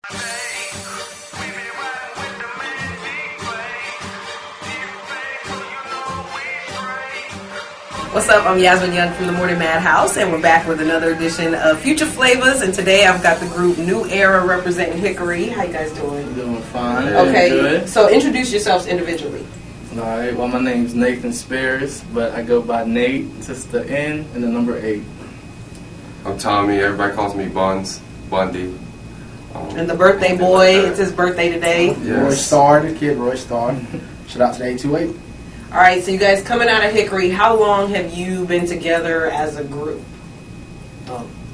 What's up? I'm Yasmin Young from the Morning Madhouse, and we're back with another edition of Future Flavors. And today I've got the group New Era representing Hickory. How you guys doing? Doing fine. Okay, Good. so introduce yourselves individually. All right. Well, my name's Nathan Spears, but I go by Nate, just the N and the number 8. I'm Tommy. Everybody calls me Bundy. And the birthday boy, it's his birthday today. Yes. Roy Starr, the kid Roy Starr. Shout out to the 828. All right, so you guys coming out of Hickory, how long have you been together as a group?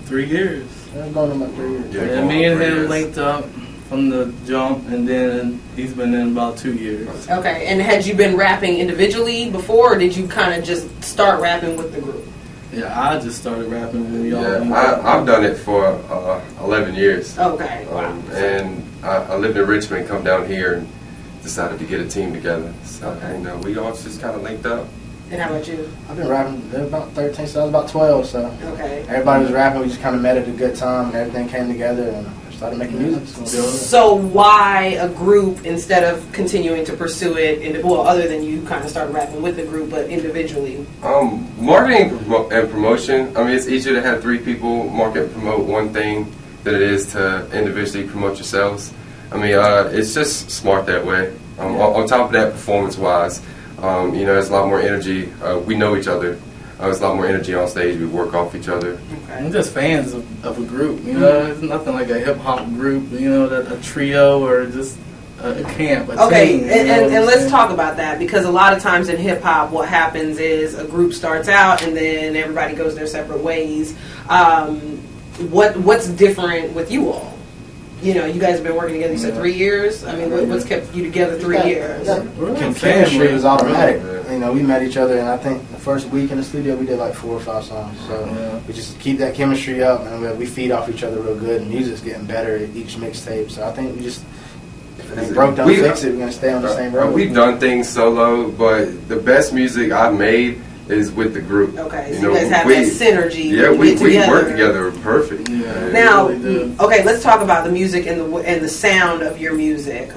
3 years. I'm going on about 3 years. Yeah, Me and 3 him years. linked up from the jump, and then he's been in about 2 years. Okay, and had you been rapping individually before, or did you kind of just start rapping with the group? Yeah, I just started rapping when y'all. Yeah, I've done it for 11 years. Okay, wow. And I lived in Richmond, come down here, and decided to get a team together. So, Okay. we all just kind of linked up. And how about you? I've been rapping about 13, so I was about 12. So Okay. everybody was rapping. We just kind of met at a good time, and everything came together, and started making music. So why a group instead of continuing to pursue it, other than you kind of started rapping with the group, but individually? Marketing and promotion. I mean, it's easier to have 3 people market and promote one thing than it is to individually promote yourselves. I mean, it's just smart that way. On top of that, performance-wise, there's a lot more energy. We know each other. There's a lot more energy on stage. We work off each other. I'm just fans of a group. It's nothing like a hip hop group. That a trio or just a camp. Okay, team, and let's talk about that, because a lot of times in hip hop, what happens is a group starts out and then everybody goes their separate ways. What's different with you all? You guys have been working together. You said 3 years. I mean, what's kept you together 3 years? Chemistry was automatic. We met each other, and I think the first week in the studio we did like 4 or 5 songs. So we just keep that chemistry up, and we feed off each other real good. And music's getting better at each mixtape. So I think we just, if it broke, don't fix it. We're gonna stay on the same road. We've done things solo, but the best music I've made is with the group. Okay, so you guys have that synergy. Yeah, we together. work together perfect. Yeah, now, really okay, let's talk about the music and the sound of your music.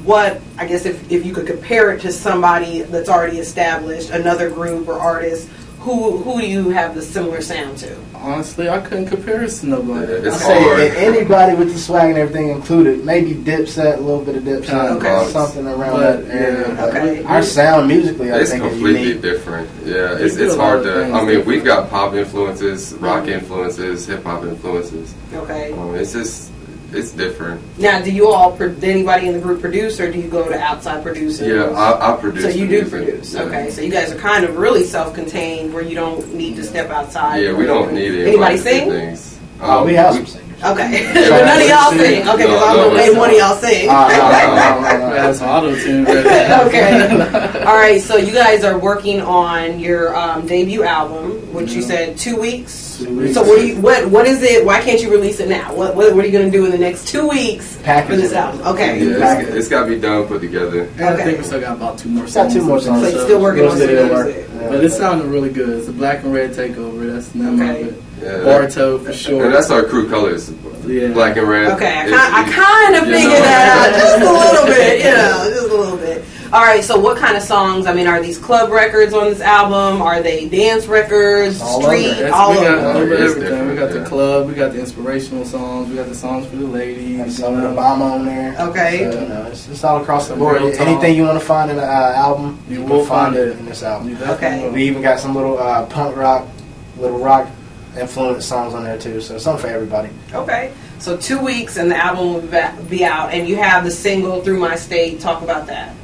What, I guess, if you could compare it to somebody that's already established, another group or artist, who do you have the similar sound to? Honestly, I couldn't compare it to nobody. It's I say hard. anybody with the swag and everything included, maybe Dipset, a little bit of Dipset, Okay. something around that area. Yeah, okay. Our sound musically, I It's think, is completely unique. different. Yeah, We it's do a hard lot of to. things I mean, we've different. got pop influences, rock influences, hip hop influences. Okay. It's different. Now, do you all, did anybody in the group produce, or do you go to outside producers? Yeah, I produce. So you the do music. produce. Yeah. Okay, so you guys are kind of really self-contained, where you don't need to step outside. Yeah, we don't need it. Anybody sing? Things. We have some singers. Okay, Yeah, but none of y'all sing. sing. Okay, because No, I'm gonna no, make no. one of y'all sing. No. That's some auto-tune. Okay. All right. So you guys are working on your debut album, which you said 2 weeks. 2 weeks. So what is it? Why can't you release it now? What are you going to do in the next 2 weeks for Package this it. album? Okay. Yeah, it's got to be done, put together. And I Okay. think we still got about 2 more Got songs. 2 more songs. So you're still working on some Still music. Yeah. But it sounded really good. It's a black and red takeover. That's the name Okay. of it. Yeah, Barto for sure. and that's our crew colors. Yeah. Black and red. Okay. I It's- kind of you figured know. that out just a little bit. Just a little bit. All right. So what kind of songs? I mean, are these club records on this album? Are they dance records? All Street? over. All we got a over. little bit of It's everything. We got different, the club. We got the inspirational songs. We got the songs for the Got ladies. some of the Obama on there. Okay. So, it's all across the board. Real talk. Anything you want to find in an album, You can will find it. in this album. You definitely Okay. will. We even got some little punk rock, little rock influenced songs on there too. So something for everybody. Okay. So 2 weeks and the album will be out, and you have the single "Through My State." Talk about that.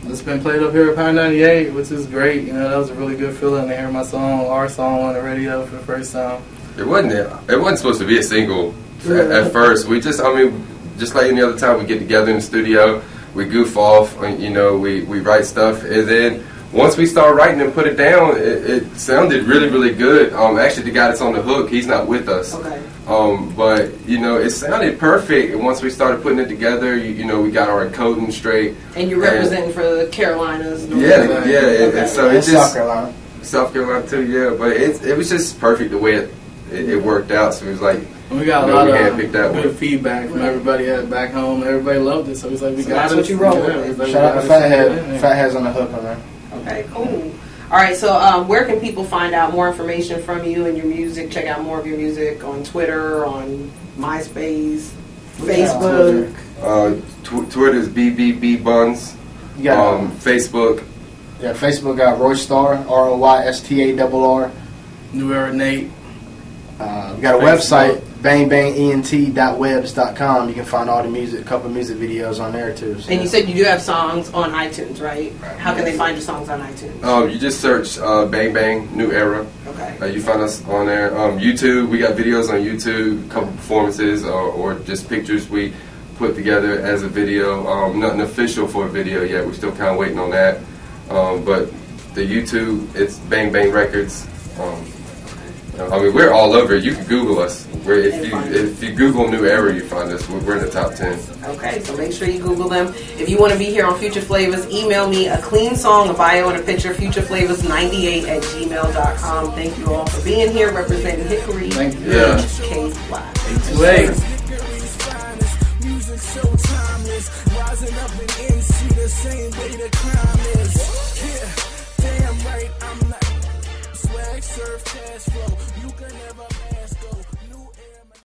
It's been played up here at Power 98, which is great. That was a really good feeling to hear our song on the radio for the first time. It wasn't supposed to be a single at first. Just like any other time, we get together in the studio, we goof off, we write stuff, and then once we start writing and put it down, it sounded really, really good. Actually, the guy that's on the hook, he's not with us. Okay. But it sounded perfect. And once we started putting it together, we got our coding straight. And you're representing for the Carolinas. Yeah. Okay. And so it just South Carolina. South Carolina too. Yeah, but it was just perfect the way it worked out. So it was like We got a You know, lot we of handpicked that good one. feedback from everybody back home. Everybody loved it, so it's like we So got that's it. what you roll with. it's like we Shout out to gotta send it in Fathead. there. Fathead's on the hook on that. Okay, cool. All right, so where can people find out more information from you and your music? Check out more of your music on Twitter, on MySpace, Facebook. Twitter's BBB Buns. You got Facebook. yeah, Facebook got Roystar, ROYSTARR. New Era Nate. We got a Facebook. website, bangbangent.webs.com. You can find all the music, a couple music videos on there too. So. And you said you do have songs on iTunes, right? How can they find your songs on iTunes? You just search Bang Bang New Era. Okay. You find us on there. YouTube, we got videos on YouTube, a couple performances or just pictures we put together as a video. Nothing official for a video yet. We're still kind of waiting on that. But the YouTube, it's Bang Bang Records. I mean, we're all over. You can Google us. If you Google New Era, you find us. We're in the top 10. Okay, so make sure you Google them. If you want to be here on Future Flavors, email me a clean song, a bio, and a picture, futureflavors98@gmail.com. Thank you all for being here, representing Hickory. Thank you. Yeah. K-Fly. 828. Music so timeless, rising up in NC the same way the crime is.